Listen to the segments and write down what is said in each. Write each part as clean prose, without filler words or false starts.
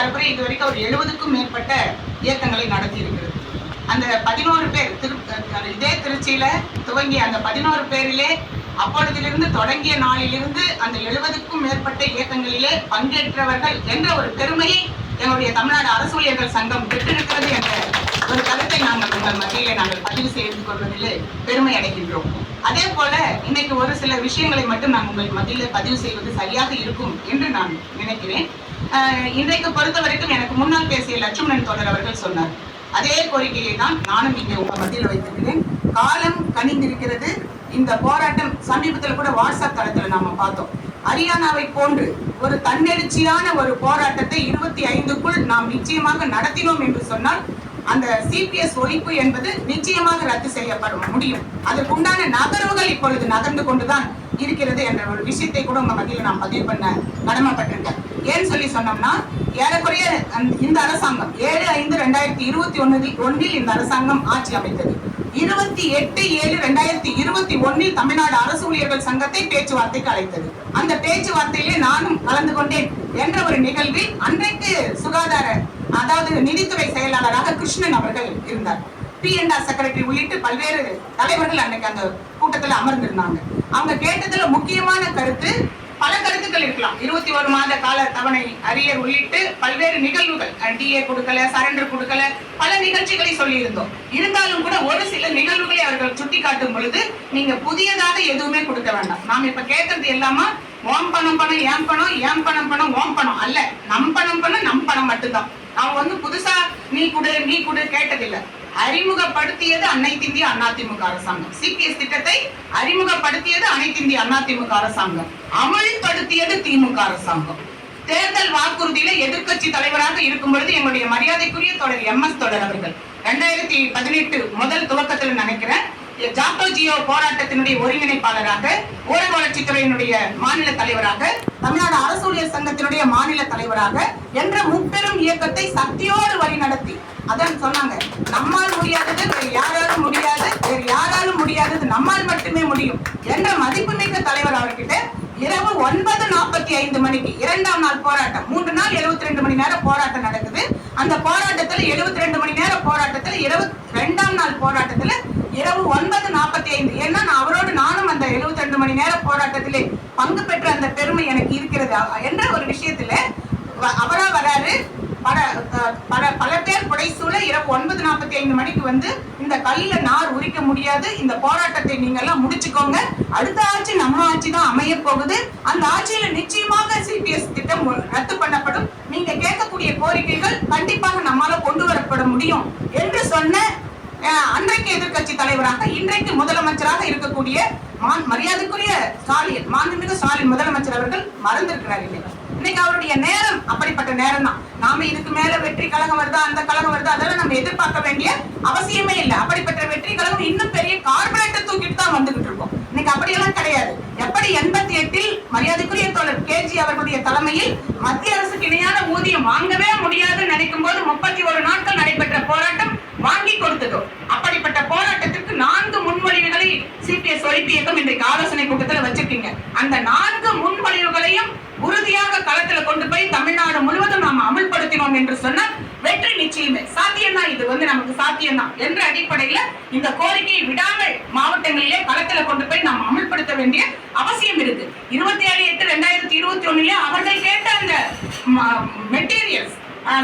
ஏறக்குறைய இது வரைக்கும் ஒரு 70க்கும் மேற்பட்ட இயக்கங்களை நடத்தி இருக்கிறது. அந்த 11 பேர் இதே திருச்சியில துவங்கிய அந்த 11 பேரிலே அப்பொழுதிலிருந்து தொடங்கிய நாளிலிருந்து அந்த 70க்கும் மேற்பட்ட இயக்கங்களிலே பங்கேற்றவர்கள் என்ற ஒரு பெருமையை எங்களுடைய தமிழ்நாடு அரசு ஊழியர்கள் சங்கம் பெற்றிருக்கிறது என்ற ஒரு கருத்தை நாங்கள் உங்கள் மத்தியிலே நாங்கள் பதிவு செய்து கொள்வதிலே பெருமை அடைகின்றோம். அதே போல இன்னைக்கு ஒரு சில விஷயங்களை மட்டும் நான் உங்கள் மத்தியிலே பதிவு செய்வது சரியாக இருக்கும் என்று நான் நினைக்கிறேன். இன்றைக்கு பொறுத்த வரைக்கும் எனக்கு முன்னால் பேசிய லட்சுமணன் தோழர் அவர்கள் சொன்னார், அதே கோரிக்கையை தான் நானும் இங்கே உங்கள் மத்தியில் வைத்திருக்கிறேன். காலம் கனிந்திருக்கிறது. இந்த போராட்டம் சமீபத்தில் கூட வாட்ஸ்அப் தளத்துல நாம பார்த்தோம். ஹரியானாவை போன்று ஒரு தன்னெழுச்சியான ஒரு போராட்டத்தை 25க்குள் நாம் நிச்சயமாக நடத்தினோம் என்று சொன்னால் அந்த சிபிஎஸ் ஒழிப்பு என்பது நிச்சயமாக ரத்து செய்யப்பட முடியும். அதற்குண்டான நகர்வுகள் இப்பொழுது நகர்ந்து கொண்டுதான் இருக்கிறது என்ற ஒரு விஷயத்தை கூட உங்க மத்தியில் நான் பதிவு பண்ண கடமைப்பட்டிருக்கேன். ஏன்னு சொல்லி சொன்னோம்னா, ஏறக்குறைய இந்த அரசாங்கம் 7/5/2021 இந்த அரசாங்கம் ஆட்சி அமைத்தது. 28/7/2021 தமிழ்நாடு அரசு ஊழியர்கள் சங்கத்தை பேச்சுவார்த்தைக்கு அழைத்தது. அந்த பேச்சுவார்த்தையிலே நானும் கலந்து கொண்டேன் என்ற ஒரு நிகழ்வில் அன்றைக்கு சுகாதார அதாவது நிதித்துறை செயலாளராக கிருஷ்ணன் அவர்கள் இருந்தார். PNR செக்ரட்டரி உள்ளிட்டு பல்வேறு தலைவர்கள் அன்னைக்கு அந்த கூட்டத்தில் அமர்ந்திருந்தாங்க. அவங்க கேட்டதுல முக்கியமான கருத்து, பல கருத்துக்கள் இருக்கலாம். 21 மாத கால தவணை அரியர் உள்ளிட்டு பல்வேறு நிகழ்வுகள், DA கொடுக்கல, சரண்டர் கொடுக்கல, பல நிகழ்ச்சிகளை சொல்லி இருந்தோம். இருந்தாலும் கூட ஒரு சில நிகழ்வுகளை அவர்கள் சுட்டி காட்டும் பொழுது, நீங்க புதியதாக எதுவுமே கொடுக்க வேண்டாம். நாம் இப்ப கேட்கறது எல்லாமா ஓம் பணம் ஏன் பணம், ஏன் பணம் ஓம் பணம் அல்ல, நம் பணம் நம் பணம் மட்டும்தான். அவங்க புதுசா நீ குடு கேட்டதில்லை. அறிமுகப்படுத்தியது அனைத்து இந்திய அதிமுக அரசாங்கம். சிபிஎஸ் திட்டத்தை அறிமுகப்படுத்தியது அனைத்து இந்திய அதிமுக அரசாங்கம். அமல்படுத்தியது திமுக அரசாங்கம். தேர்தல் வாக்குறுதியில எதிர்கட்சி தலைவராக இருக்கும் பொழுது எங்களுடைய மரியாதைக்குரிய தொடர் MS தொடர் அவர்கள் 2018 முதல் துவக்கத்தில் நினைக்கிறேன், ஜாக்டோ ஜியோ போராட்டத்தினுடைய ஒருங்கிணைப்பாளராக, ஊரக வளர்ச்சித்துறையினுடைய மாநில தலைவராக, தமிழ்நாடு அரசு ஊழியர் சங்கத்தினுடைய மாநில தலைவராக என்ற முப்பெரும் இயக்கத்தை சக்தியோடு வழி நடத்தி அதான் சொன்னாங்க, நம்மால் முடியாதது வேறு யாராலும் முடியாது, வேறு யாராலும் முடியாதது நம்மால் மட்டுமே முடியும் என்ற மதிப்புமிக்க தலைவர் அவர்கிட்ட இரவு 9:45 மணிக்கு 2ஆம் நாள் போராட்டம், 3 நாள் 72 மணி நேரம் போராட்டம் நடக்குது. அந்த போராட்டத்தில் 72 மணி நேர போராட்டத்தில் 22ஆம் நாள் போராட்டத்தில் இரவு 9:45, ஏன்னா அவரோடு நானும் அந்த 72 மணி நேர போராட்டத்திலே பங்கு பெற்ற அந்த பெருமை எனக்கு இருக்கிறது என்ற ஒரு விஷயத்துல அவரா வராரு. பல பேர் புடைசூழ இரவு 9:45 மணிக்கு வந்து, இந்த கல்ல நார் உரிக்க முடியாது, இந்த போராட்டத்தை நீங்க எல்லாம் முடிச்சுக்கோங்க, அடுத்த ஆட்சி நம்ம ஆட்சி தான் அமைய போகுது, அந்த ஆட்சியில நிச்சயமாக சிபிஎஸ் திட்டம் ரத்து பண்ணப்படும், நீங்க கேட்கக்கூடிய கோரிக்கைகள் கண்டிப்பாக நம்மால கொண்டு வரப்பட முடியும் என்று சொன்ன அன்றைக்கு எதிர்கட்சி தலைவராக இன்றைக்கு முதலமைச்சராக இருக்கக்கூடிய மரியாதைக்குரிய ஸ்டாலின், மாண்புமிகு ஸ்டாலின் முதலமைச்சர் அவர்கள் மறந்திருக்கிறார். இன்னைக்கு அவருடைய நேரம் அப்படிப்பட்ட நேரம் தான். நாம இதுக்கு மேல வெற்றி கழகம் வருதா, அந்த கழகம் வருதா, அதெல்லாம் நம்ம எதிர்பார்க்க வேண்டிய அவசியமே இல்லை. அப்படிப்பட்ட வெற்றி கழகம் இன்னும் பெரிய கார்பரேட்டர் தூக்கிட்டு தான் வந்துகிட்டு இருக்கோம். இன்னைக்கு அப்படியெல்லாம் கிடையாது. எப்படி 88 மரியாதைக்குரிய தோழர் KG அவர்களுடைய தலைமையில் மத்திய அரசுக்கு இணையான ஊதியம் வாங்கவே முடியாதுன்னு நினைக்கும் போது 31 நாட்கள் நடைபெற்ற போராட்டம் வாங்கி கொடுத்ததோ, அப்படிப்பட்ட போராட்டத்திற்கு 4 முன்மொழிவுகளை சிபிஎஸ் ஒழிப்பு இயக்கம் இன்றைக்கு ஆலோசனை கூட்டத்தில் வச்சிருக்கீங்க. அந்த 4 முன்மொழிவுகளையும் உறுதியாக களத்துல கொண்டு போய் தமிழ்நாடு முழுவதும் நாம் அமல்படுத்தினோம் என்று சொன்னால் வெற்றி நிச்சயமே. சாத்தியம்தான், இது நமக்கு சாத்தியம்தான் என்ற அடிப்படையில இந்த கோரிக்கையை விடாமல் மாவட்டங்களிலே களத்துல கொண்டு போய் நாம் அமல்படுத்த வேண்டிய அவசியம் இருக்கு. 27/8/2021 அவர்கள் கேட்ட அந்த மெட்டீரியல்ஸ்,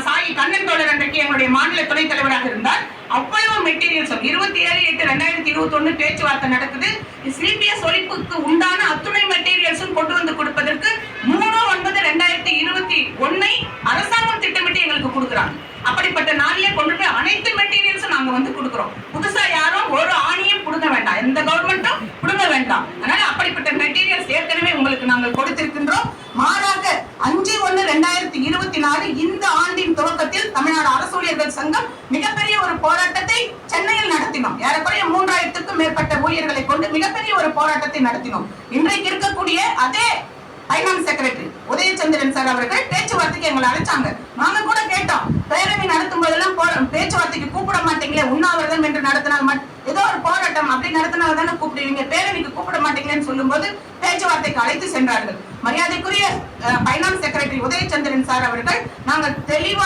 சாயி கண்ணன் தோழர் அன்றைக்கு எங்களுடைய மாநில துணைத் தலைவராக இருந்தார், அவ்வளவு மெட்டீரியல்ஸ் 27/8/2021 பேச்சுவார்த்தை நடக்குது. சிபிஎஸ் ஒழிப்புக்கு உண்டான அத்துணை மெட்டீரியல்ஸும் கொண்டு வந்து கொடுப்பதற்கு 3/9/2021 அரசாங்கம் திட்டமிட்டு எங்களுக்கு கொடுக்குறாங்க. அப்படிப்பட்ட நாளிலே கொண்டு போய் அனைத்து மெட்டீரியல்ஸும் நாங்க வந்து கொடுக்குறோம். புதுசா யாரும் ஒரு ஆணியும் புடுங்க வேண்டாம், எந்த கவர்மெண்ட்டும் புடுங்க வேண்டாம். அதனால அப்படிப்பட்ட மெட்டீரியல்ஸ் ஏற்கனவே உங்களுக்கு நாங்கள் கொடுத்திருக்கின்றோம். மாறாக 5/1/2024 இந்த ஆண்டின் துவக்கத்தில் தமிழ்நாடு அரசு ஊழியர்கள் சங்கம் மிகப்பெரிய ஒரு போராட்டத்தை சென்னையில் நடத்தினோம். ஏறக்குறைய 3000க்கும் மேற்பட்ட ஊழியர்களை கொண்டு மிகப்பெரிய ஒரு போராட்டத்தை நடத்தினோம். இன்றைக்கு இருக்கக்கூடிய அதே ஃபைனான்ஸ் செக்ரட்டரி உதயச்சந்திரன் சார் அவர்கள் பேச்சுவார்த்தைக்கு எங்களை அழைச்சாங்க. நாங்க கூட கேட்டோம், பேரணி நடத்தும் போதெல்லாம் பேச்சுவார்த்தைக்கு கூப்பிட மாட்டீங்களே, உண்ணாவிரதம் என்று நடத்தினால் ஏதோ ஒரு போராட்டம் அப்படி நடத்தினால் தானே கூப்பிடுவீங்க, பேரணிக்கு கூப்பிட மாட்டீங்களேன்னு சொல்லும் போது பேச்சுவார்த்தைக்கு அழைத்து சென்றார்கள். மரியாதைக்குரிய ஃபைனான்ஸ் செக்ரட்டரி உதயச்சந்திரன் சார் அவர்கள் நாங்கள் தெளிவாக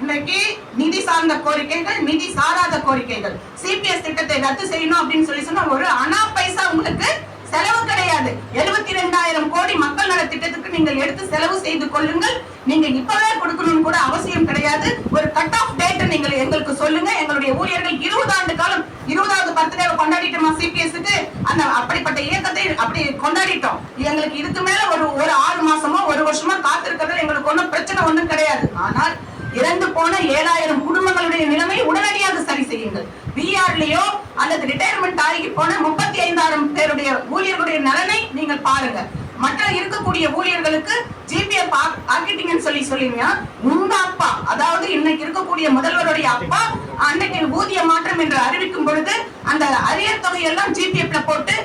இன்னைக்கு நிதி சார்ந்த கோரிக்கைகள், நிதி சாராத கோரிக்கைகள். சிபிஎஸ் திட்டத்தை ரத்து செய்யணும் அப்படின்னு சொல்லி சொன்னா ஒரு அனா பைசா உங்களுக்கு செலவு கிடையாது. 72,000 கோடி மக்கள் நல திட்டத்துக்கு நீங்கள் எடுத்து செலவு செய்து கொள்ளுங்கள். நீங்க இப்பவே கொடுக்கணும்னு கூட அவசியம் கிடையாது. ஒரு கட் ஆஃப் டேட் நீங்கள் எங்களுக்கு சொல்லுங்க. எங்களுடைய ஊழியர்கள் 20 ஆண்டு காலம் 20வது பர்த்டேவை கொண்டாடிட்டோமா சிபிஎஸ்க்கு? அந்த அப்படிப்பட்ட இயக்கத்தை அப்படி கொண்டாடிட்டோம். எங்களுக்கு இதுக்கு மேல ஒரு 6 மாசமோ 1 வருஷமோ காத்திருக்கிறது எங்களுக்கு ஒன்றும் பிரச்சனை ஒன்றும் கிடையாது. ஆனால் இறந்து போன 7,000 குடும்பங்களுடைய நிலைமை உடனடியாக சரி செய்யுங்கள். பிஆர்லயோ அல்லது ரிட்டையர்மெண்ட் ஆகி போன 35,000 பேருடைய ஊழியர்களுடைய நலனை நீங்கள் பாருங்க. மற்ற இருக்கக்கூடிய ஊழியர்களுக்கு ஜிபிஎஃப் ஆக்கிட்டீங்கன்னு சொல்லிங்க. உங்க அப்பா, அதாவது இன்னைக்கு இருக்கக்கூடிய முதல்வருடைய அப்பா அன்னைக்கு ஊதிய மாற்றம் என்று அறிவிக்கும் பொழுது அந்த அரியர் தொகையெல்லாம் ஜிபிஎஃப்ல போட்டு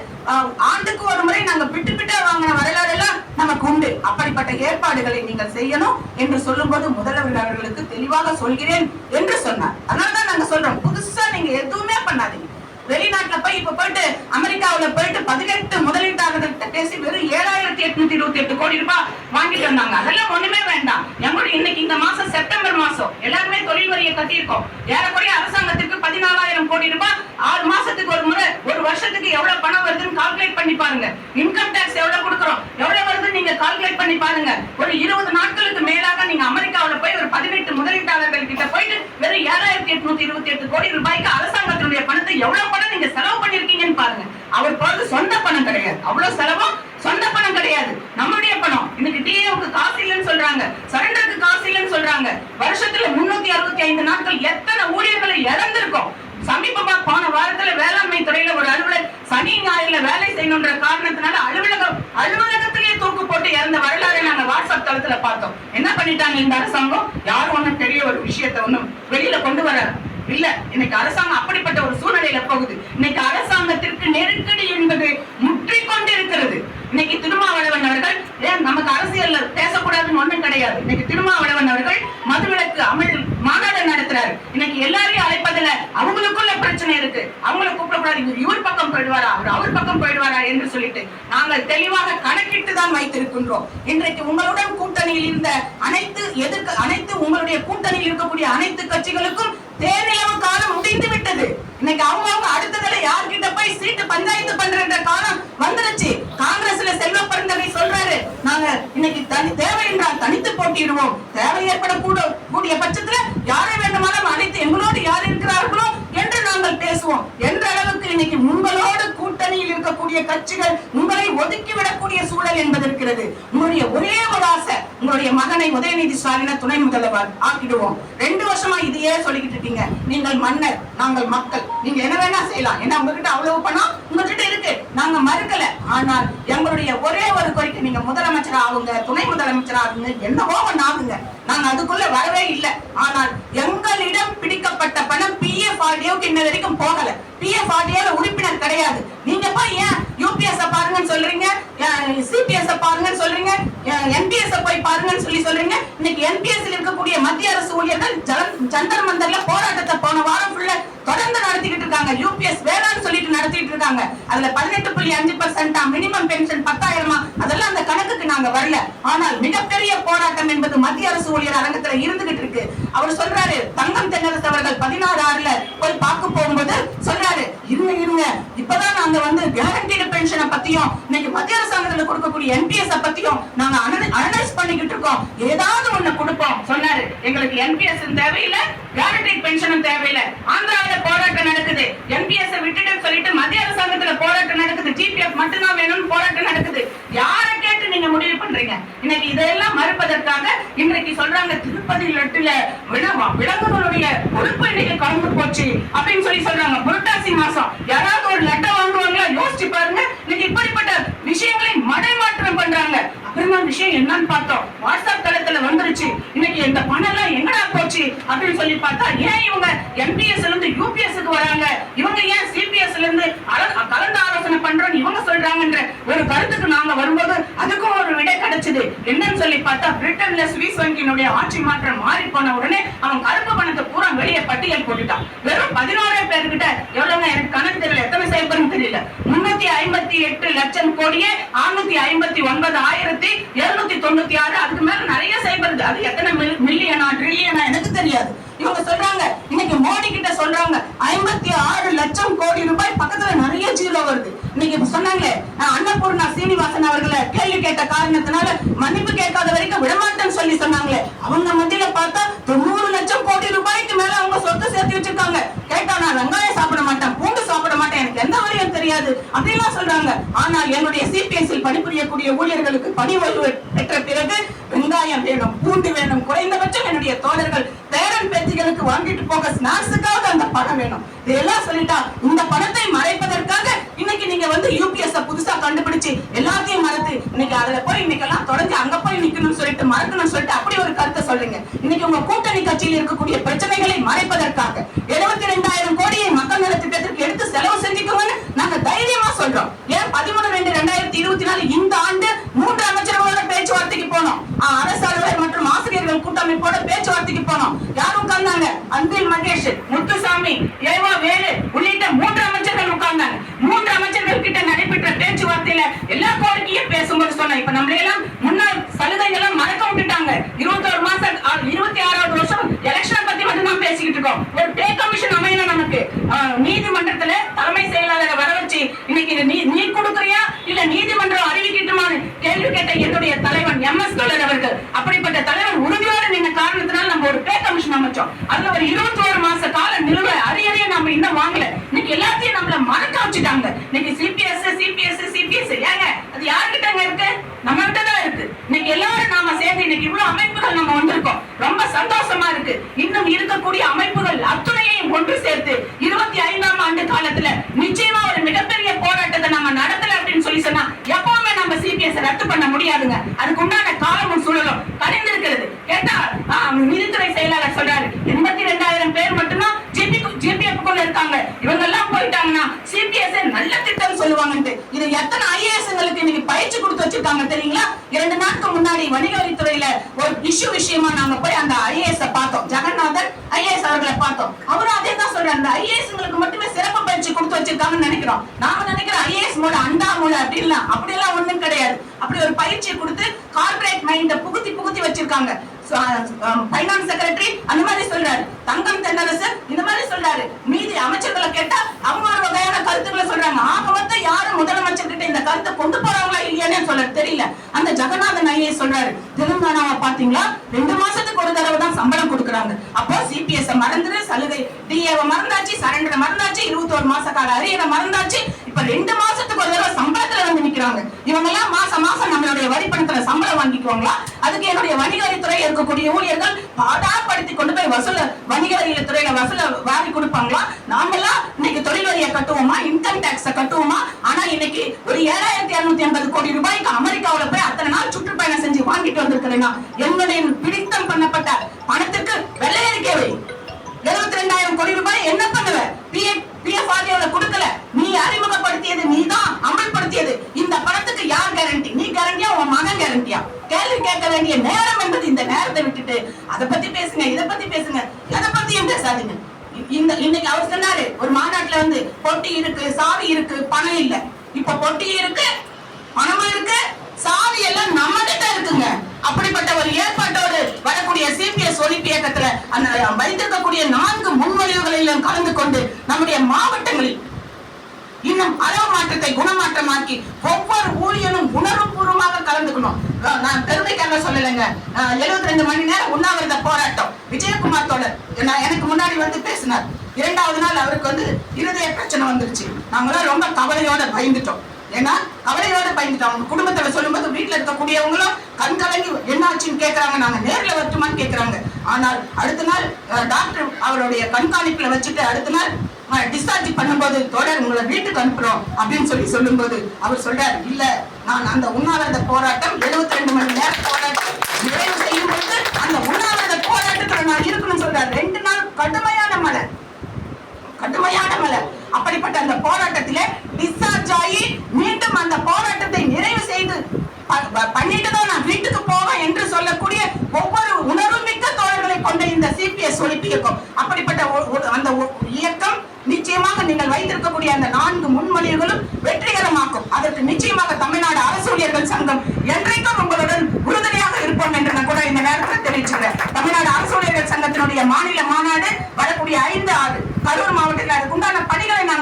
ஆண்டுக்கு ஒரு முறை நாங்க பிட்டு பிட்டா வாங்கின வரலாறு எல்லாம் நமக்கு உண்டு. அப்படிப்பட்ட ஏற்பாடுகளை நீங்கள் செய்யணும் என்று சொல்லும் போது முதல்வர் அவர்களுக்கு தெளிவாக சொல்கிறேன் என்று சொன்னார். அதனாலதான் நாங்க சொல்றோம், புதுசா நீங்க எதுவுமே பண்ணாதீங்க. வெளிநாட்டுல போய் இப்ப போயிட்டு அமெரிக்காவுல போயிட்டு 18 முதலீட்டாளர்கிட்ட பேசி வெறும் 7,828 கோடி ரூபாய் வாங்கிட்டு வந்தாங்க. அதெல்லாம் ஒண்ணுமே வேண்டாம். எங்களுடைய இன்னைக்கு இந்த மாசம் செப்டம்பர் மாசம் எல்லாருமே தொழில் வரியை கட்டியிருக்கோம். ஏறக்குறைய அரசாங்கத்திற்கு 14,000 கோடி ரூபாய் 6 மாசத்துக்கு ஒரு முறை, ஒரு வருஷத்துக்கு எவ்வளவு பணம் வருதுன்னு கால்குலேட் பண்ணி பாருங்க. இன்கம் டாக்ஸ் எவ்வளவு கொடுக்குறோம், எவ்வளவு வருதுன்னு நீங்க கால்குலேட் பண்ணி பாருங்க. ஒரு 20 நாட்களுக்கு மேலாக நீங்க அமெரிக்காவுல போய் ஒரு 18 முதலீட்டாளர்கள் கிட்ட போயிட்டு வெறும் 7,828 கோடி ரூபாய்க்கு அரசாங்கத்தினுடைய பணத்தை எவ்வளவு பணம் நீங்க செலவு பண்ணிருக்கீங்கன்னு பாருங்க. அவர் போறது சொந்த பணம் கிடையாது. அவ்வளவு செலவும் சொந்த பணம் கிடையாது, நம்முடைய பணம். இன்னைக்கு டிஏவுக்கு காசு இல்லைன்னு சொல்றாங்க, சரண்டருக்கு காசு இல்லைன்னு சொல்றாங்க. வருஷத்துல 365 நாட்கள் எத்தனை ஊழியர்களை இழந்திருக்கோம். சமீபமா போன வாரத்துல வேளாண்மை துறையில ஒரு அலுவலர் சனி ஞாயிறுல வேலை செய்யணுன்ற காரணத்தினால அலுவலகத்திலேயே தூக்கு போட்டு இறந்த வரலாறை நாங்க வாட்ஸ்அப் தளத்துல பார்த்தோம். என்ன பண்ணிட்டாங்க இந்த அரசாங்கம்? யாரும் ஒண்ணும் பெரிய ஒரு விஷயத்தை ஒண்ணும் வெளியில கொண்டு வர இல்ல. இன்னைக்கு அரசாங்கம் அப்படிப்பட்ட ஒரு சூழ்நிலையில போகுது. இன்னைக்கு அரசாங்கத்திற்கு நெருக்கடி என்பது முற்றிக்கொண்டு இருக்கிறது. இன்னைக்கு திருமாவளவன் அவர்கள் ஏன் நமக்கு அரசியல் பேசக்கூடாதுன்னு ஒண்ணும் கிடையாது. இன்னைக்கு திருமாவளவன் அவர்கள் மதுவிலக்கு அமல் மாநாடு நடத்துறாரு. இன்னைக்கு எல்லாரையும் அழைப்பதில்ல, அவங்களுக்குள்ள பிரச்சனை இருக்கு. அவங்களை கூப்பிடக்கூடாது, இவர் பக்கம் போயிடுவாரா, அவர் பக்கம் போயிடுவாரா என்று சொல்லிட்டு நாங்கள் தெளிவாக கணக்கிட்டு தான் வைத்திருக்கின்றோம். இன்றைக்கு உங்களுடன் கூட்டணியில் இருந்த அனைத்து உங்களுடைய கூட்டணியில் இருக்கக்கூடிய அனைத்து கட்சிகளுக்கும் தேர்தல் காலம் முடிந்து விட்டது. இன்னைக்கு அவங்க அடுத்ததுல யார்கிட்ட போய் சீட்டு பஞ்சாயத்து பண்ற காலம் வந்துருச்சு. காங்கிரஸ்ல செல்வ பெருந்தகை சொல்றாரு, நாங்க இன்னைக்கு தேவை என்றால் தனித்து போட்டிடுவோம், தேவை ஏற்படக்கூடிய பட்சத்துல யாரை வேண்டுமானாலும் அழைத்து எங்களோடு யார் இருக்கிறார்களோ என்று நாங்கள் பேசுவோம் என்ற அளவுக்கு இன்னைக்கு உங்களோடு கூட்டணியில் இருக்கக்கூடிய கட்சிகள் உங்களை ஒதுக்கிவிடக்கூடிய சூழல் என்பது இருக்கிறது. உங்களுடைய ஒரே ஒரு ஆசை, உங்களுடைய மகனை உதயநிதி ஸ்டாலினை துணை முதல்வர் ஆக்கிடுவோம். 2 வருஷமா இதையே சொல்லிக்கிட்டு இருக்கீங்க. நீங்கள் மன்னர், நாங்கள் மக்கள், நீங்க என்ன வேணா செய்யலாம். ஏன்னா உங்ககிட்ட அவ்வளவு பணம் உங்ககிட்ட இருக்கு, நாங்க மறுக்கல. ஆனால் எங்களுடைய ஒரே ஒரு கோரிக்கை, நீங்க முதலமைச்சர் ஆகுங்க, துணை முதலமைச்சர் ஆகுங்க, என்னவோ ஒண்ணு ஆகுங்க. நாங்க அதுக்குள்ள வரவே இல்லை. ஆனால் எங்களிடம் பிடிக்கப்பட்ட பணம் PFRDOக்கு இன்ன வரைக்கும் போகல. PFRDO உறுப்பினர் கிடையாது. நீங்க போய் ஏன் யூபிஎஸ் பாருங்கன்னு சொல்றீங்க, சிபிஎஸ் பாருங்கன்னு சொல்றீங்க, என்பிஎஸ் போய் பாருங்கன்னு சொல்றீங்க. இன்னைக்கு என்பிஎஸ் இருக்கக்கூடிய மத்திய அரசு ஊழியர்கள் ஜந்தர் மந்தர்ல போராட்டத்தை போன வாரம் ஃபுல்லா தொடர்ந்து நடத்திக்கிட்டு இருக்காங்க. யூபிஎஸ் வேளாண் சொல்லிட்டு நடத்திட்டு இருக்காங்க. அதுல 18.5% மினிமம் பென்ஷன் 10,000 அதெல்லாம் அந்த கணக்குக்கு நாங்க வரல. ஆனால் மிகப்பெரிய போராட்டம் என்பது மத்திய அரசு ஊழியர் அரங்கத்துல இருந்துகிட்டு இருக்கு. அவர் சொல்றாரு, தங்கம் தென்னரசு அவர்கள் 16/6ல போய் பார்க்க போகும்போது சொல்றாரு, இருங்க இப்பதான் நாங்க கேரண்டீடு பென்ஷனை பத்தியும் இன்னைக்கு மத்திய அரசாங்கத்துல கொடுக்கக்கூடிய என்பிஎஸ் பத்தியும் நாங்க அனலைஸ் பண்ணிக்கிட்டு இருக்கோம், ஏதாவது ஒண்ணு கொடுப்போம் சொன்னாரு. எங்களுக்கு என்பிஎஸ் தேவையில்லை, கேரண்டீடு பென்ஷனும் தேவையில்லை. ஆந்திராவில போராட்டம் நடக்குது, என்பிஎஸ் விட்டுட்டு சொல்லிட்டு மத்திய அரசாங்கத்துல போராட்டம் நடக்குது, ஜிபிஎஃப் மட்டும்தான் வேணும்னு போராட்டம் நடக்குது. யாரை கேட்டு நீங்க முடிவு பண்றீங்க? இன்னைக்கு இதெல்லாம் மறுப்பதற்காக இன்றைக்கு சொல்றாங்க, திருப்பதி லட்டுல விலங்குகளுடைய உறுப்பு இன்னைக்கு கலந்து போச்சு அப்படின்னு சொல்றாங்க. புரட்டாசி மாசம் யாராவது ஒரு லட்டை வாங்குவாங்களா? யோசிச்சு பாருங்க. இன்னைக்கு இப்படிப்பட்ட விஷயங்களை மடைமாற்றம் பண்றாங்க. அப்புறமா விஷயம் என்னன்னு பார்த்தோம், வாட்ஸ்அப் தளத்துல வந்துருச்சு. இன்னைக்கு இந்த பணம் எல்லாம் எங்கடா போச்சு அப்படின்னு சொல்லி பார்த்தா, ஏன் இவங்க என்பிஎஸ் இருந்து யூபிஎஸ்க்கு வராங்க, இவங்க ஏன் சிபிஎஸ்ல இருந்து கலந்து ஆலோசனை பண்றோம் இவங்க சொல்றாங்கன்ற ஒரு கருத்துக்கு நாங்க வரும்போது அதுக்கும் ஒரு விடை கிடைச்சது. என்னன்னு சொல்லி பார்த்தா, பிரிட்டன்ல சுவிஸ் வங்கியினுடைய ஆட்சி மாற்றம் மாறி போன உடனே அவன் கருப்பு பணத்தை பூரா வெளியே பட்டியல் போட்டுட்டான். வெறும் 11 பேர்கிட்ட எவ்வளவுங்க எனக்கு கணக்கு தெரியல, எத்தனை சைபர்னு தெரியல, 358 லட்சம் கோடியே 659,796. அதுக்கு மேல நிறைய சைபர், அது எத்தனை மில்லியனா ட்ரில்லியனா எனக்கு தெரியாது. லட்சம் கோடி ரூபாய், பக்கத்துல நிறைய ஜீரோ வருது. இன்னைக்கு சொன்னாங்களே அன்னபூர்ணா சீனிவாசன் அவர்களை கேள்வி கேட்ட காரணத்தினால மன்னிப்பு கேட்காத வரைக்கும் விடமாட்டேன்னு சொல்லி சொன்னாங்களே, அவங்க மத்தியில பார்த்தா 90 லட்சம் கோடி ரூபாய்க்கு மேல அவங்க சொத்து சேர்த்து வச்சிருக்காங்க. கேட்டா நான் வெங்காயம் சாப்பிட மாட்டேன், பூண்டு சாப்பிட மாட்டேன், எனக்கு எந்த வரையும் தெரியாது அப்படின்லாம் சொல்றாங்க. ஆனால் என்னுடைய சிபிஎஸ்இல் பணிபுரியக்கூடிய ஊழியர்களுக்கு பணி ஓய்வு பெற்ற பிறகு வெங்காயம் வேணும், பூண்டு வேணும், குறைந்தபட்சம் என்னுடைய தோழர்கள் பேரன் பேத்திகளுக்கு வாங்கிட்டு போக ஸ்நாக்ஸுக்காக அந்த பணம் வேணும். இதெல்லாம் சொல்லிட்டா இந்த பணத்தை மறைப்பதற்காக இன்னைக்கு நீங்க யூபிஎஸ் புதுசா கண்டுபிடிச்சு எல்லாத்தையும் மறந்து இன்னைக்கு அதுல போய் இன்னைக்கு எல்லாம் தொடர்ந்து அங்க போய் நிக்கணும்னு சொல்லிட்டு மறக்கணும்னு சொல்லிட்டு அப்படி ஒரு கருத்தை சொல்றீங்க. இன்னைக்கு உங்க கூட்டணி கட்சியில் இருக்கக்கூடிய பிரச்சனைகளை மறைப்பதற்காக 72,000 கோடியை மக்கள் நல திட்டத்திற்கு எடுத்து செலவு செஞ்சுக்கோங்கன்னு நாங்க தைரியமா சொல்றோம். ஏன் 13/2/2024 இந்த ஆண்டு 3 அமைச்சர்களோட பேச்சுவார்த்தைக்கு போனோம். அரசு அலுவலர் மற்றும் ஆசிரியர்கள் கூட்டமைப்போட பேச்சுவார்த்தைக்கு போனோம். யாரும் உட்கார்ந்தாங்க? அன்பில் மகேஷ், முத்துசாமி, ஏவா வேலு உள்ளிட்ட 3 அமைச்சர்கள் உட்கார்ந்தாங்க. 3 அமைச்சர்கள் கிட்ட நடைபெற்ற பேச்சுவார்த்தையில எல்லா கோரிக்கையும் பேசும்போது சொன்ன, இப்ப நம்மள எல்லாம் முன்னாள் சலுகைகள் மறக்க விட்டுட்டாங்க. 21 மாசம் 26வது வருஷம் எலெக்ஷன் பத்தி மட்டும் தான் பேசிக்கிட்டு இருக்கோம். ஒரு பே கமிஷன் அமையணும் நமக்கு. நீதிமன்றத்துல தலைமை செயலாளரை வர வச்சு இன்னைக்கு நீ கொடுக்கறியா இல்ல நீதிமன்றம் அறிவிக்கட்டுமான்னு கேள்வி கேட்ட என்னுடைய தலைவன் MS கலர் அவர்கள், அப்படிப்பட்ட தலைவர் உறுதியோட நீங்க காரணத்தினால நம்ம ஒரு பே கமிஷன் அமைச்சோம். அதுல ஒரு 21 மாச கால நிலுவை அரியறையை நம்ம இன்னும் வாங்கல. இன்னைக்கு எல்லாத்தையும் நம்மள மறக்க வச்சுட்டாங்க. இன்னைக்கு சிபிஎஸ் ஏங்க அது யார்கிட்ட இருக்கு? நம்ம கிட்ட தான் இருக்கு. இன்னைக்கு எல்லாரும் நாம சேர்ந்து இன்னைக்கு இவ்வளவு அமைப்புகள் நம்ம வந்திருக்கோம். ரொம்ப சந்தோஷமா இருக்கு. இன்னும் இருக்கக்கூடிய அமைப்புகள் அத்துணையையும் ஒன்று சேர்த்து 25ஆம் ஆண்டு காலத்துல நிச்சயமா ஒரு மிகப்பெரிய போராட்டத்தை நம்ம நடத்தல அப்படின்னு சொல்லி சொன்னா எப்பவுமே நம்ம சிபிஎஸ் ரத்து பண்ண முடியாதுங்க. அதுக்கு உண்டான காலமும் சூழலும் கலைந்திருக்கிறது. கேட்டா நிதித்துறை செயலாளர் சொல்றாரு 82,000 பேர் மட்டும்தான் ஜிபிஎஃப்குள்ள இருக்காங்க. இவங்க எல்லாம் போயிட்டாங்கன்னா சிபிஎஸ் நல்ல திட்டம் சொல்லுவாங்கன்ட்டு. இது எத்தனை ஐஏஎஸ்ங்களுக்கு இன்னைக்கு பயிற்சி கொடுத்து வச்சிருக்காங்க தெரியுங்களா? 2 நாட்களுக்கு முன்னாடி வணிக வரித்துறையில ஒரு இஷ்யூ விஷயமா நாங்க போய் அந்த ஐஏஎஸ் பார்த்தோம். ஜெகநாதன் ஐஏஎஸ் அவர்களை பார்த்தோம். அவரும் அதே தான் சொல்றாரு, அந்த ஐஏஎஸ்ங்களுக்கு மட்டுமே சிறப்பு பயிற்சி கொடுத்து வச்சிருக்காங்கன்னு நினைக்கிறோம். நாம நினைக்கிறோம் ஐஏஎஸ் மூல அண்டா மூல அப்படிலாம் அப்படியெல்லாம் ஒண்ணும் கிடையாது. அப்படி ஒரு பயிற்சியை கொடுத்து கார்பரேட் மைண்ட புகுத்தி வச்சிருக்காங்க. பைனான்ஸ் செக்ரட்டரி அந்த மாதிரி சொல்றாரு, தங்கம் தென்னரசு இந்த மாதிரி சொல்றாரு. மீதி அமைச்சர்களை கேட்டா அவங்க ஒரு வகையான கருத்துக்களை சொல்றாங்க. ஆக மொத்தம் யாரும் முதலமைச்சர் கிட்ட இந்த கருத்தை கொண்டு போறாங்களா இல்லையானே சொல்ல தெரியல. அந்த ஜெகநாதன் ஐஏஎஸ் சொல்றாரு, தெலுங்கானாவை பாத்தீங்களா 2 மாசத்துக்கு ஒரு தடவை தான் சம்பளம் கொடுக்குறாங்க. அப்போ சிபிஎஸ் மறந்துரு, சலுகை டிஏவை மறந்தாச்சு, சரண்டரை மறந்தாச்சு, 21 மாச கால அரியரை மறந்தாச்சு. இப்ப 2 மாசத்துக்கு ஒரு தடவை சம்பளத்துல வந்து நிக்கிறாங்க. இவங்க எல்லாம் மாசம் நம்மளுடைய வரி பணத்துல சம்பளம் வாங்கிக்குவாங்களா? அதுக்கு என்னுடைய வணிக வரித்துறை இருக்கக்கூடிய ஊழியர்கள் பாடாப்படுத்தி கொண்டு போய் வணிக வரித்துறையில வசூல வாரி கொடுப்பாங்களா? நாமெல்லாம் இன்னைக்கு தொழில் வரியை கட்டுவோமா, இன்கம் டாக்ஸ கட்டுவோமா? ஆனா இன்னைக்கு ஒரு 7,250 கோடி ரூபாய்க்கு அமெரிக்காவில போய் அத்தனை நாள் சுற்றுப்பயணம் செஞ்சு வாங்கிட்டு வந்திருக்கிறேன்னா என்னுடைய பிடித்தம் பண்ணப்பட்ட பணத்துக்கு வெள்ளை அறிக்கை வை. 72,000 கோடி ரூபாய் என்ன பண்ணுவ? பிஎஃப் ஆர்டிஓல கொடுக்கல. நீ அறிமுகப்படுத்தியது, நீ தான் அமல்படுத்தியது. இந்த பணத்துக்கு யார் கேரண்டி? நீ கேரண்டியா, உன் மகன் கேரண்டியா? கேள்வி கேட்க வேண்டிய நேரம் என்பது இந்த நேரத்தை விட்டுட்டு அதை பத்தி பேசுங்க, இதை பத்தி பேசுங்க, எதை பத்தியும் பேசாதீங்க. இன்னைக்கு அவர் சொன்னாரு ஒரு மாநாட்டுல பொட்டி இருக்கு, சாவி இருக்கு, பணம் இல்ல. இப்ப பொட்டி இருக்கு, பணமும் இருக்கு, சாவி எல்லாம் நம்ம கிட்ட இருக்குங்க. அப்படிப்பட்ட ஒரு ஏற்பாட்டோடு வரக்கூடிய சிபிஎஸ் ஒழிப்பு இயக்கத்துல அந்த வைத்திருக்கக்கூடிய 4 முன்மொழிவுகளிலும் கலந்து கொண்டு நம்முடைய மாவட்டங்களில் இன்னும் அளவு மாற்றத்தை குணமாற்றமாக்கி ஒவ்வொரு ஊழியனும் உணர்வுபூர்வமாக கலந்துக்கணும். நான் பெருமைக்காக சொல்லலைங்க. 72 மணி நேரம் உண்ணாவிரத போராட்டம். விஜயகுமார் தோழர் எனக்கு முன்னாடி பேசினார். 2வது நாள் அவருக்கு இருதய பிரச்சனை வந்துருச்சு. நாங்களாம் ரொம்ப கவலையோட பயந்துட்டோம். ஏன்னா கவலையோட பயந்துட்டோம். அவங்க குடும்பத்துல சொல்லும்போது வீட்டுல இருக்கக்கூடியவங்களும் கண் கலங்கி என்னாச்சுன்னு கேட்கறாங்க. நாங்க நேர்ல வரட்டுமான்னு கேட்கறாங்க. ஆனால் அடுத்த நாள் டாக்டர் அவருடைய கண்காணிப்புல வச்சுட்டு அடுத்த நாள் டிஸ்சார்ஜ் பண்ணும்போது தோழர் உங்களை வீட்டுக்கு அனுப்புறோம் அப்படின்னு சொல்லும்போது அவர் சொல்றாரு, இல்ல நான் அந்த உண்ணாவிரத போராட்டம் 72 மணி நேரம் போராட்டம் நிறைவு செய்யும் பொழுது அந்த உண்ணாவிரத போராட்டத்துல நான் இருக்கணும்னு சொல்றாரு. 2 நாள் கடுமையான மழை. அப்படிப்பட்ட அந்த போராட்டத்திலே டிஸ்சார்ஜ் ஆகி மீண்டும் அந்த போராட்டத்தை நிறைவு செய்து பண்ணிட்டு தான் நான் வீட்டுக்கு போவேன் என்று சொல்லக்கூடிய ஒவ்வொரு உணர்வுமிக்க தோழர்களை கொண்ட இந்த சிபிஎஸ் ஒழிப்பு இயக்கம். அப்படிப்பட்ட அந்த இயக்கம் நிச்சயமாக நீங்கள் வைத்திருக்கக்கூடிய அந்த 4 முன்மொழிவுகளும் வெற்றிகரமாக்கும். அதற்கு நிச்சயமாக தமிழ்நாடு அரசு ஊழியர்கள் சங்கம் என்றைக்கும் உங்களுடன் உறுதுணையாக இருப்போம் என்று நான் கூட இந்த நேரத்தில் தெரிவிச்சுக்கிறேன். தமிழ்நாடு அரசு ஊழியர்கள் சங்கத்தினுடைய மாநில மாநாடு வரக்கூடிய 5, 6 கரூர் மாவட்டத்தில் அதுக்கு உண்டான பணிகளை நாங்கள்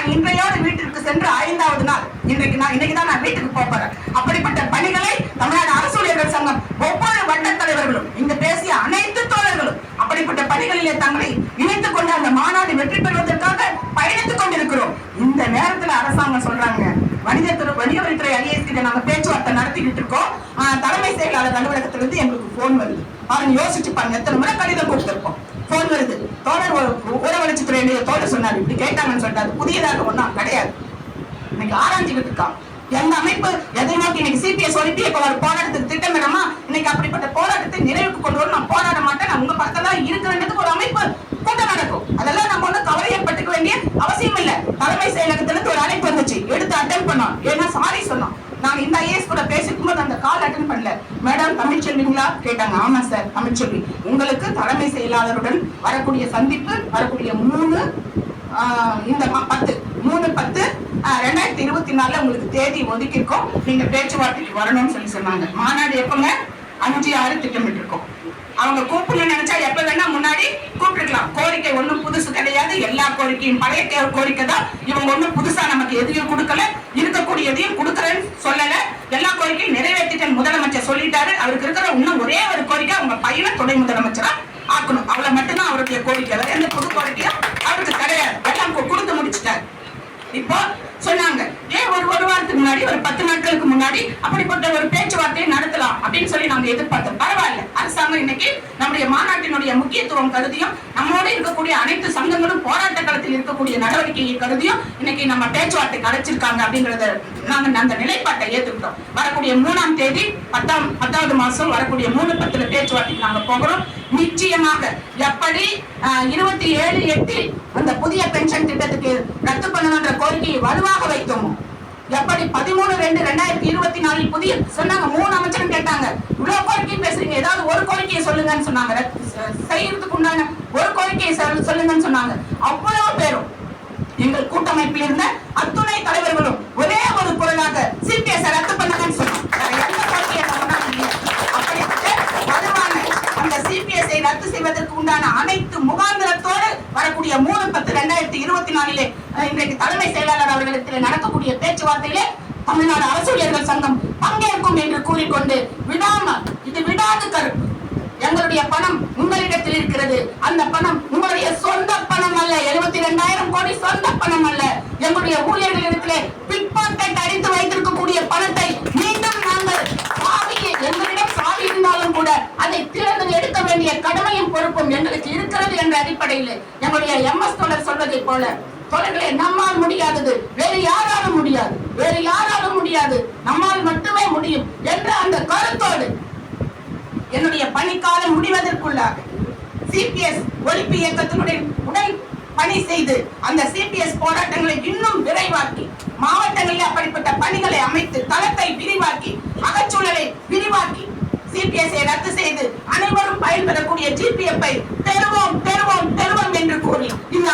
நான் இன்றையோடு வீட்டிற்கு சென்று 5வது நாள். இன்னைக்குதான் நான் வீட்டுக்கு போறேன். அப்படிப்பட்ட பணிகளை தமிழ்நாடு அரசு ஊழியர்கள் சங்கம் ஒவ்வொரு வட்ட தலைவர்களும் இங்கு பேசிய அனைத்து தோழர்களும் அப்படிப்பட்ட பணிகளிலே தங்களை இணைத்துக் கொண்டு அந்த மாநாடு வெற்றி பெறுவதற்காக பயணித்துக் கொண்டிருக்கிறோம். இந்த நேரத்தில் அரசாங்கம் சொல்றாங்க, வணிக வரித்துறை ஐஏஎஸ் கிட்ட நாங்க பேச்சுவார்த்தை நடத்திக்கிட்டு இருக்கோம். தலைமை செயலாளர் அலுவலகத்திலிருந்து எங்களுக்கு போன் வருது. பாருங்க, யோசிச்சு பாருங்க, எத்தனை முறை கடிதம் கொடுத்திருக்கோம். போன் வருது. தோழர் ஊரகவளர்ச்சித்துறை தோழர் சொன்னாரு, இப்படி கேட்டாங்கன்னு சொல்லிட்டாரு. புதியதாக ஒன்றும் கிடையாது. இன்னைக்கு ஆராய்ச்சிக்கிட்டு இருக்கான். எந்த அமைப்பு எதை நோக்கி இன்னைக்கு சிபிஎஸ் ஒலிப்பிய போராட்டத்துக்கு திட்டமிடமா, இன்னைக்கு அப்படிப்பட்ட போராட்டத்தை நிறைவுக்கு கொண்டு வரும். நான் போராட மாட்டேன், நான் உங்க பக்கத்துல இருக்கிறதுக்கு ஒரு அமைப்பு கூட்டம் நடக்கும். அதெல்லாம் நம்ம ஒண்ணு கவலையப்பட்டுக்க வேண்டிய அவசியம் இல்ல. தலைமை செயலகத்திலிருந்து ஒரு அழைப்பு வந்துச்சு, எடுத்து அட்டென்ட் பண்ணோம். ஏன்னா சாரி சொன்னோம். நாங்க இந்த ஐஏஎஸ் கூட பேசிக்கும் போது அந்த கால் அட்டென்ட் பண்ணல. மேடம் தமிழ்ச்செல்விங்களா கேட்டாங்க. ஆமா சார் தமிழ்ச்செல்வி. உங்களுக்கு தலைமை செயலாளருடன் வரக்கூடிய சந்திப்பு வரக்கூடிய 3/10/2024 உங்களுக்கு தேதி ஒதுக்கிருக்கோம். நீங்க பேச்சுவார்த்தைக்கு வரணும்னு சொன்னாங்க. மாநாடு எப்பங்க? 5/6 திட்டமிட்டு இருக்கோம். அவங்க கூப்பிடணும்னு நினைச்சா எப்ப வேணா முன்னாடி கூப்பிட்டுக்கலாம். கோரிக்கை ஒண்ணும் புதுசு கிடையாது. எல்லா கோரிக்கையும் பழைய கோரிக்கை தான். இவங்க ஒண்ணும் புதுசா நமக்கு எதையும் கொடுக்கல, இருக்கக்கூடியதையும் கொடுக்கறேன்னு சொல்லல. எல்லா கோரிக்கையும் நிறைவேற்றிட்டேன் முதலமைச்சர் சொல்லிட்டாரு. அவருக்கு இருக்கிற இன்னும் ஒரே ஒரு கோரிக்கை, அவங்க பையனை துணை முதலமைச்சரா ஆக்கணும். அவ்வளவு மட்டும்தான் அவருடைய கோரிக்கை. எந்த புது கோரிக்கையும் அவருக்கு கிடையாது. எல்லாம் கொடுத்து முடிச்சுட்டாரு. இப்போ சொன்னாங்க, ஏன் ஒரு வாரத்துக்கு முன்னாடி, ஒரு 10 நாட்களுக்கு முன்னாடி அப்படிப்பட்ட ஒரு பேச்சுவார்த்தையை நடத்தலாம் அப்படின்னு சொல்லி நாங்க எதிர்பார்த்தோம். பரவாயில்ல, அரசாங்கம் இன்னைக்கு நம்முடைய மாநாட்டினுடைய முக்கியத்துவம் கருதியும், நம்மளோட இருக்கக்கூடிய அனைத்து சங்கங்களும் போராட்ட களத்தில் இருக்கக்கூடிய நடவடிக்கையை கருதியும் இன்னைக்கு நம்ம பேச்சுவார்த்தைக்கு அழைச்சிருக்காங்க. அப்படிங்கறத நாங்க அந்த நிலைப்பாட்டை ஏற்றுக்கிட்டோம். வரக்கூடிய 3ஆம் தேதி 10வது மாசம் வரக்கூடிய 3/10 பேச்சுவார்த்தைக்கு நாங்க போகிறோம். நிச்சயமாக எப்படி 27/8 அந்த புதிய பென்ஷன் திட்டத்துக்கு ரத்து பண்ணணுன்ற கோரிக்கையை வலுவாக வைத்தோமோ, எப்படி 13/2/2024 புதிய சொன்னாங்க. 3 அமைச்சரும் கேட்டாங்க, இவ்வளவு கோரிக்கை பேசுறீங்க, ஏதாவது ஒரு கோரிக்கையை சொல்லுங்கன்னு சொன்னாங்க. செய்யறதுக்கு உண்டான ஒரு கோரிக்கையை சொல்லுங்கன்னு சொன்னாங்க. அவ்வளவு பேரும் எங்கள் கூட்டமைப்பில் இருந்த அத்துணை தலைவர்களும் ஒரே ஒரு குரலாக சிபிஎஸ் ரத்து பண்ணுங்கன்னு சொன்னாங்க. சிபிஎஸ்ஐ ரத்து செய்வதற்கு உண்டான அனைத்து முகாந்திரத்தோடு வரக்கூடிய 3/10/2024 இன்றைக்கு தலைமை செயலாளர் அவர்களிடத்தில் நடக்கக்கூடிய பேச்சுவார்த்தையிலே தமிழ்நாடு அரசு ஊழியர்கள் சங்கம் பங்கேற்கும் என்று கூறிக்கொண்டு இது விடாது கருப்பு. எங்களுடைய பணம் உங்களிடத்தில் இருக்கிறது. அந்த பணம் உங்களுடைய சொந்த பணம் அல்ல. 72,000 கோடி சொந்த பணம் அல்ல. எங்களுடைய ஊழியர்களிடத்திலே பிட்பாக்கெட் அடித்து வைத்திருக்கக்கூடிய பணத்தை மீண்டும் நாங்கள் எங்களிடம் சாவி இருந்தாலும் கூட அதை திறந்து எடுக்க வேண்டிய கடமையும் பொறுப்பும் எங்களுக்கு இருக்கிறது என்ற அடிப்படையில் எங்களுடைய எம்எஸ் தோழர் சொல்வதை போல, தோழர்களே, நம்மால் முடியாதது வேறு யாராலும் முடியாது, வேறு யாராலும் முடியாது, நம்மால் மட்டுமே முடியும் என்ற அந்த கருத்தோடு என்னுடைய பணிக்காலம் முடிவதற்குள்ளாக சிபிஎஸ் ஒழிப்பு இயக்கத்தினுடைய உடன் பணி செய்து அந்த சிபிஎஸ் போராட்டங்களை இன்னும் விரைவாக்கி, மாவட்டங்களில் அப்படிப்பட்ட பணிகளை அமைத்து தளத்தை விரிவாக்கி, அகச்சூழலை விரிவாக்கி, சிபிஎஸ்ஐ ரத்து செய்து அனைவரும் பயன்பெறக்கூடிய ஜிபிஎஃப் பெறுவோம் பெறுவோம் பெறுவோம் என்று கூறி இந்த